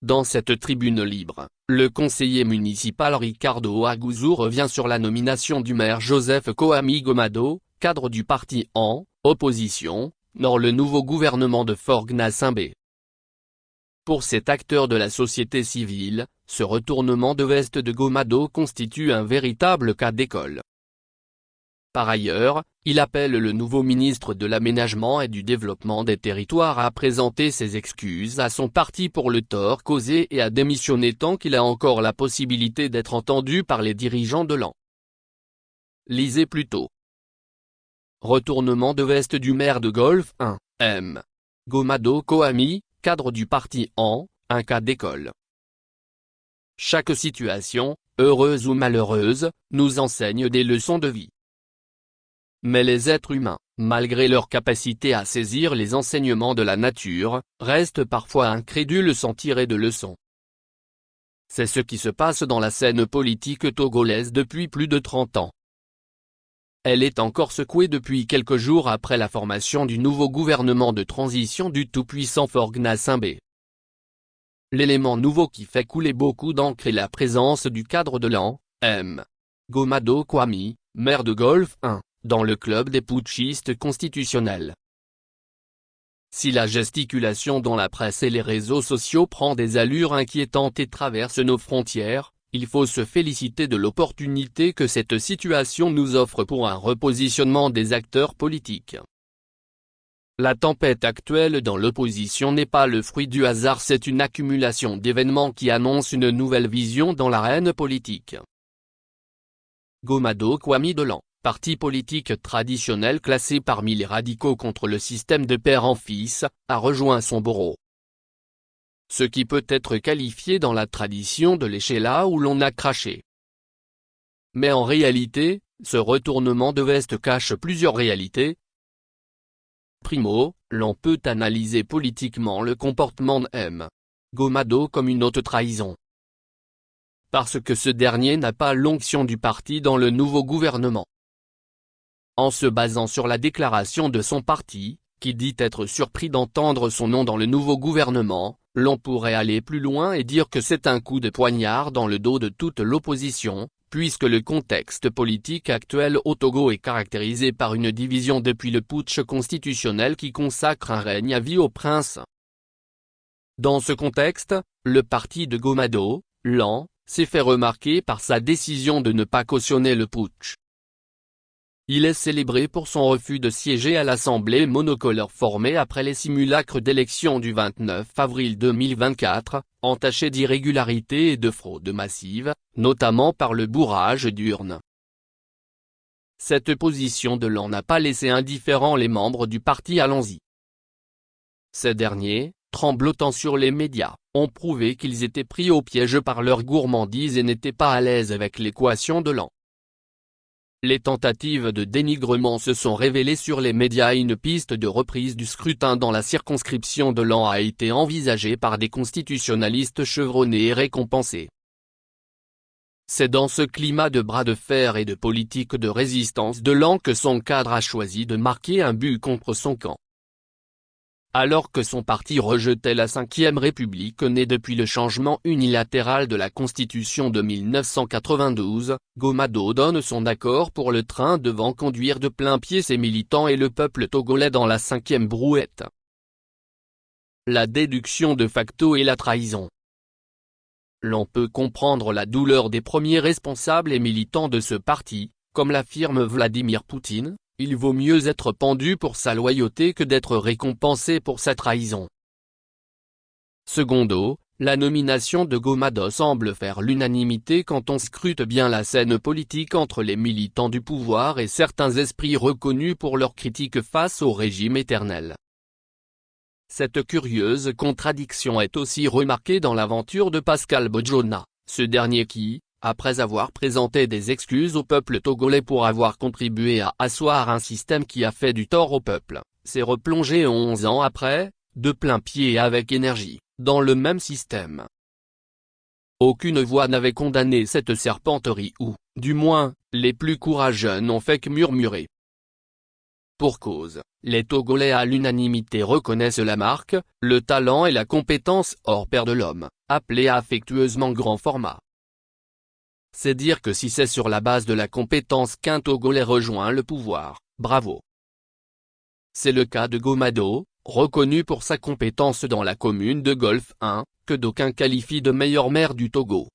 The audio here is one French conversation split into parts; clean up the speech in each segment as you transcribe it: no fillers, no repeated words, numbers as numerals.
Dans cette tribune libre, le conseiller municipal Ricardo Aguzu revient sur la nomination du maire Joseph Kwame Gomado, cadre du parti en opposition, dans le nouveau gouvernement de Faure-Gnassingbé. Pour cet acteur de la société civile, ce retournement de veste de Gomado constitue un véritable cas d'école. Par ailleurs, il appelle le nouveau ministre de l'Aménagement et du Développement des Territoires à présenter ses excuses à son parti pour le tort causé et à démissionner tant qu'il a encore la possibilité d'être entendu par les dirigeants de l'an. Lisez plus tôt. Retournement de veste du maire de Golfe 1, M. Gomado Kwame, cadre du parti en, un cas d'école. Chaque situation, heureuse ou malheureuse, nous enseigne des leçons de vie. Mais les êtres humains, malgré leur capacité à saisir les enseignements de la nature, restent parfois incrédules sans tirer de leçons. C'est ce qui se passe dans la scène politique togolaise depuis plus de 30 ans. Elle est encore secouée depuis quelques jours après la formation du nouveau gouvernement de transition du tout-puissant Faure-Gnassingbé. L'élément nouveau qui fait couler beaucoup d'encre est la présence du cadre de l'an, M. Gomado Kwame, maire de Golfe 1. Dans le club des putschistes constitutionnels. Si la gesticulation dans la presse et les réseaux sociaux prend des allures inquiétantes et traverse nos frontières, il faut se féliciter de l'opportunité que cette situation nous offre pour un repositionnement des acteurs politiques. La tempête actuelle dans l'opposition n'est pas le fruit du hasard, c'est une accumulation d'événements qui annoncent une nouvelle vision dans l'arène politique. Gomado Kwame de l'an. Parti politique traditionnel classé parmi les radicaux contre le système de père en fils, a rejoint son bourreau. Ce qui peut être qualifié dans la tradition de lécher là où l'on a craché. Mais en réalité, ce retournement de veste cache plusieurs réalités. Primo, l'on peut analyser politiquement le comportement de M. Gomado comme une haute trahison. Parce que ce dernier n'a pas l'onction du parti dans le nouveau gouvernement. En se basant sur la déclaration de son parti, qui dit être surpris d'entendre son nom dans le nouveau gouvernement, l'on pourrait aller plus loin et dire que c'est un coup de poignard dans le dos de toute l'opposition, puisque le contexte politique actuel au Togo est caractérisé par une division depuis le putsch constitutionnel qui consacre un règne à vie au prince. Dans ce contexte, le parti de Gomado, l'an, s'est fait remarquer par sa décision de ne pas cautionner le putsch. Il est célébré pour son refus de siéger à l'Assemblée monocolore formée après les simulacres d'élection du 29 avril 2024, entachés d'irrégularités et de fraude massive, notamment par le bourrage d'urnes. Cette position de l'an n'a pas laissé indifférents les membres du parti Allons-y. Ces derniers, tremblotant sur les médias, ont prouvé qu'ils étaient pris au piège par leur gourmandise et n'étaient pas à l'aise avec l'équation de l'an. Les tentatives de dénigrement se sont révélées sur les médias et une piste de reprise du scrutin dans la circonscription de l'an a été envisagée par des constitutionnalistes chevronnés et récompensés. C'est dans ce climat de bras de fer et de politique de résistance de l'an que son cadre a choisi de marquer un but contre son camp. Alors que son parti rejetait la Ve République née depuis le changement unilatéral de la Constitution de 1992, Gomado donne son accord pour le train devant conduire de plain pied ses militants et le peuple togolais dans la 5e brouette. La déduction de facto et la trahison. L'on peut comprendre la douleur des premiers responsables et militants de ce parti, comme l'affirme Vladimir Poutine. Il vaut mieux être pendu pour sa loyauté que d'être récompensé pour sa trahison. Secondo, la nomination de Gomado semble faire l'unanimité quand on scrute bien la scène politique entre les militants du pouvoir et certains esprits reconnus pour leurs critiques face au régime éternel. Cette curieuse contradiction est aussi remarquée dans l'aventure de Pascal Bojona, ce dernier qui, après avoir présenté des excuses au peuple togolais pour avoir contribué à asseoir un système qui a fait du tort au peuple, s'est replongé 11 ans après, de plein pied et avec énergie, dans le même système. Aucune voix n'avait condamné cette serpenterie ou, du moins, les plus courageux n'ont fait que murmurer. Pour cause, les Togolais à l'unanimité reconnaissent la marque, le talent et la compétence hors pair de l'homme, appelé affectueusement grand format. C'est dire que si c'est sur la base de la compétence qu'un Togolais rejoint le pouvoir, bravo. C'est le cas de Gomado, reconnu pour sa compétence dans la commune de Golfe 1, que d'aucuns qualifient de meilleur maire du Togo.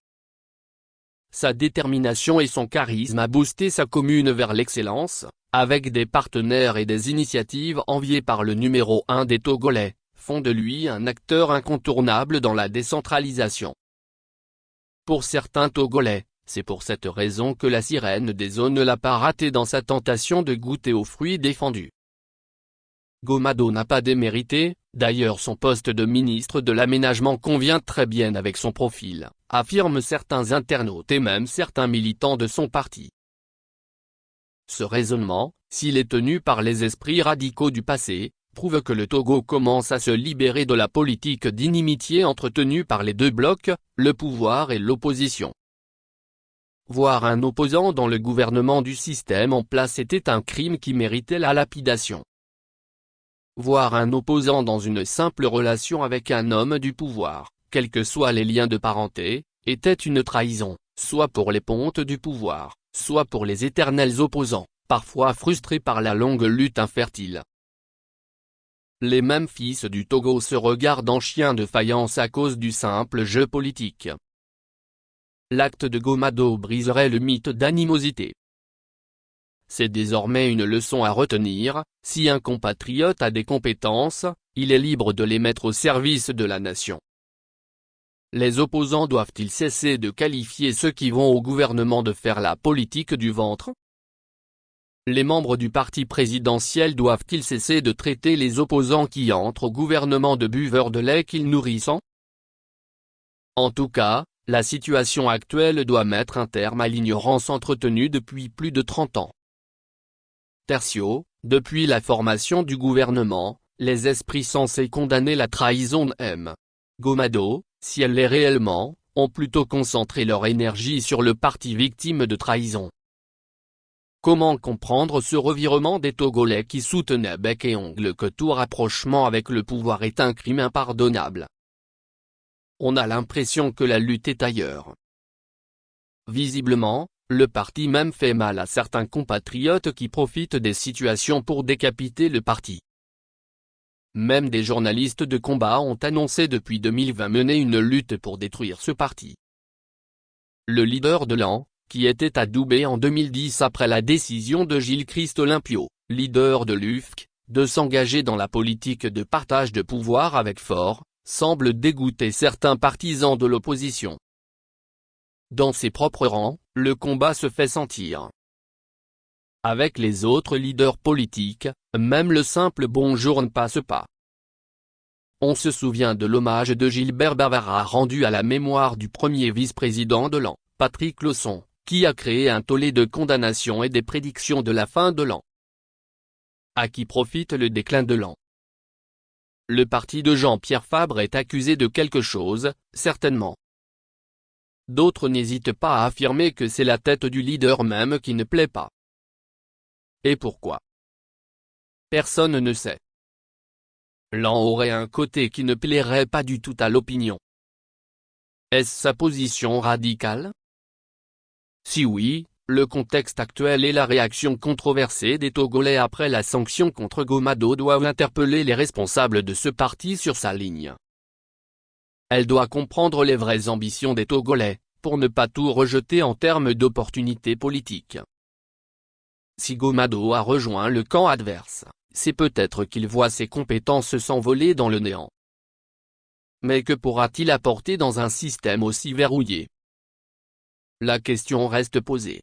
Sa détermination et son charisme a boosté sa commune vers l'excellence, avec des partenaires et des initiatives enviées par le numéro 1 des Togolais, font de lui un acteur incontournable dans la décentralisation. Pour certains Togolais, c'est pour cette raison que la sirène des eaux ne l'a pas raté dans sa tentation de goûter aux fruits défendus. Gomado n'a pas démérité, d'ailleurs son poste de ministre de l'Aménagement convient très bien avec son profil, affirment certains internautes et même certains militants de son parti. Ce raisonnement, s'il est tenu par les esprits radicaux du passé, prouve que le Togo commence à se libérer de la politique d'inimitié entretenue par les deux blocs, le pouvoir et l'opposition. Voir un opposant dans le gouvernement du système en place était un crime qui méritait la lapidation. Voir un opposant dans une simple relation avec un homme du pouvoir, quels que soient les liens de parenté, était une trahison, soit pour les pontes du pouvoir, soit pour les éternels opposants, parfois frustrés par la longue lutte infertile. Les mêmes fils du Togo se regardent en chiens de faïence à cause du simple jeu politique. L'acte de Gomado briserait le mythe d'animosité. C'est désormais une leçon à retenir, si un compatriote a des compétences, il est libre de les mettre au service de la nation. Les opposants doivent-ils cesser de qualifier ceux qui vont au gouvernement de faire la politique du ventre? Les membres du parti présidentiel doivent-ils cesser de traiter les opposants qui entrent au gouvernement de buveurs de lait qu'ils nourrissent? En tout cas, la situation actuelle doit mettre un terme à l'ignorance entretenue depuis plus de 30 ans. Tertio, depuis la formation du gouvernement, les esprits censés condamner la trahison de M. Gomado, si elle l'est réellement, ont plutôt concentré leur énergie sur le parti victime de trahison. Comment comprendre ce revirement des Togolais qui soutenaient bec et ongle que tout rapprochement avec le pouvoir est un crime impardonnable? On a l'impression que la lutte est ailleurs. Visiblement, le parti même fait mal à certains compatriotes qui profitent des situations pour décapiter le parti. Même des journalistes de combat ont annoncé depuis 2020 mener une lutte pour détruire ce parti. Le leader de l'AN, qui était adoubé en 2010 après la décision de Gilles-Christ Olympio, leader de l'UFC, de s'engager dans la politique de partage de pouvoir avec Faure, semble dégoûter certains partisans de l'opposition. Dans ses propres rangs, le combat se fait sentir. Avec les autres leaders politiques, même le simple bonjour ne passe pas. On se souvient de l'hommage de Gilbert Barbara rendu à la mémoire du premier vice-président de l'AN, Patrick Lausson, qui a créé un tollé de condamnations et des prédictions de la fin de l'AN. À qui profite le déclin de l'AN? Le parti de Jean-Pierre Fabre est accusé de quelque chose, certainement. D'autres n'hésitent pas à affirmer que c'est la tête du leader même qui ne plaît pas. Et pourquoi? Personne ne sait. L'AN aurait un côté qui ne plairait pas du tout à l'opinion. Est-ce sa position radicale? Si oui, le contexte actuel et la réaction controversée des Togolais après la sanction contre Gomado doivent interpeller les responsables de ce parti sur sa ligne. Elle doit comprendre les vraies ambitions des Togolais, pour ne pas tout rejeter en termes d'opportunités politiques. Si Gomado a rejoint le camp adverse, c'est peut-être qu'il voit ses compétences s'envoler dans le néant. Mais que pourra-t-il apporter dans un système aussi verrouillé? La question reste posée.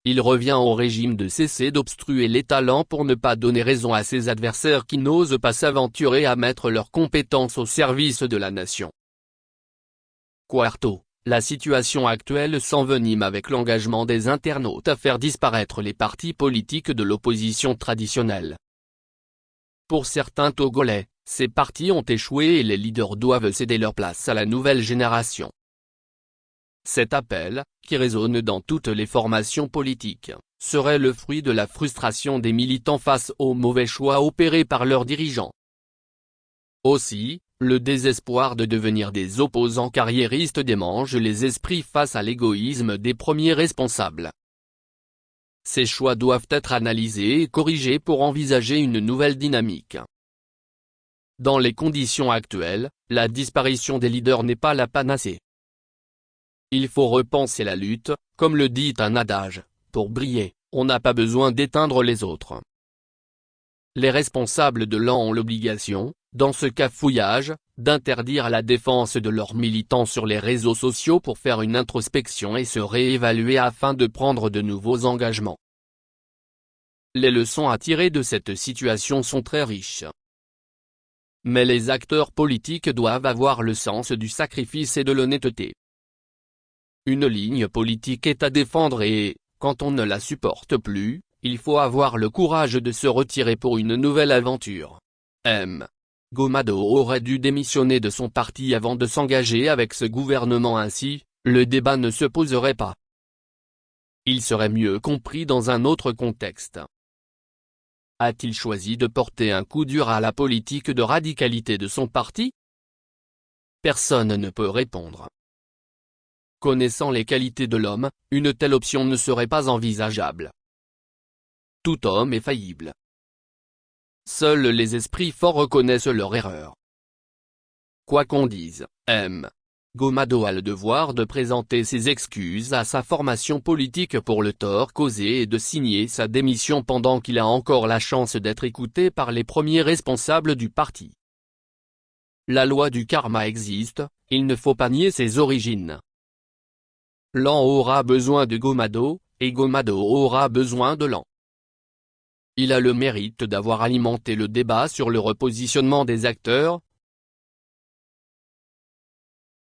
Il revient au régime de cesser d'obstruer les talents pour ne pas donner raison à ses adversaires qui n'osent pas s'aventurer à mettre leurs compétences au service de la nation. Quarto, la situation actuelle s'envenime avec l'engagement des internautes à faire disparaître les partis politiques de l'opposition traditionnelle. Pour certains Togolais, ces partis ont échoué et les leaders doivent céder leur place à la nouvelle génération. Cet appel, qui résonne dans toutes les formations politiques, serait le fruit de la frustration des militants face aux mauvais choix opérés par leurs dirigeants. Aussi, Le désespoir de devenir des opposants carriéristes démange les esprits face à l'égoïsme des premiers responsables. Ces choix doivent être analysés et corrigés pour envisager une nouvelle dynamique. Dans les conditions actuelles, la disparition des leaders n'est pas la panacée. Il faut repenser la lutte, comme le dit un adage, pour briller, on n'a pas besoin d'éteindre les autres. Les responsables de l'an ont l'obligation, dans ce cafouillage, d'interdire la défense de leurs militants sur les réseaux sociaux pour faire une introspection et se réévaluer afin de prendre de nouveaux engagements. Les leçons à tirer de cette situation sont très riches. Mais les acteurs politiques doivent avoir le sens du sacrifice et de l'honnêteté. Une ligne politique est à défendre et, quand on ne la supporte plus, il faut avoir le courage de se retirer pour une nouvelle aventure. M. Gomado aurait dû démissionner de son parti avant de s'engager avec ce gouvernement, ainsi, le débat ne se poserait pas. Il serait mieux compris dans un autre contexte. A-t-il choisi de porter un coup dur à la politique de radicalité de son parti? Personne ne peut répondre. Connaissant les qualités de l'homme, une telle option ne serait pas envisageable. Tout homme est faillible. Seuls les esprits forts reconnaissent leur erreur. Quoi qu'on dise, M. Gomado a le devoir de présenter ses excuses à sa formation politique pour le tort causé et de signer sa démission pendant qu'il a encore la chance d'être écouté par les premiers responsables du parti. La loi du karma existe, il ne faut pas nier ses origines. L'an aura besoin de Gomado, et Gomado aura besoin de l'an. Il a le mérite d'avoir alimenté le débat sur le repositionnement des acteurs,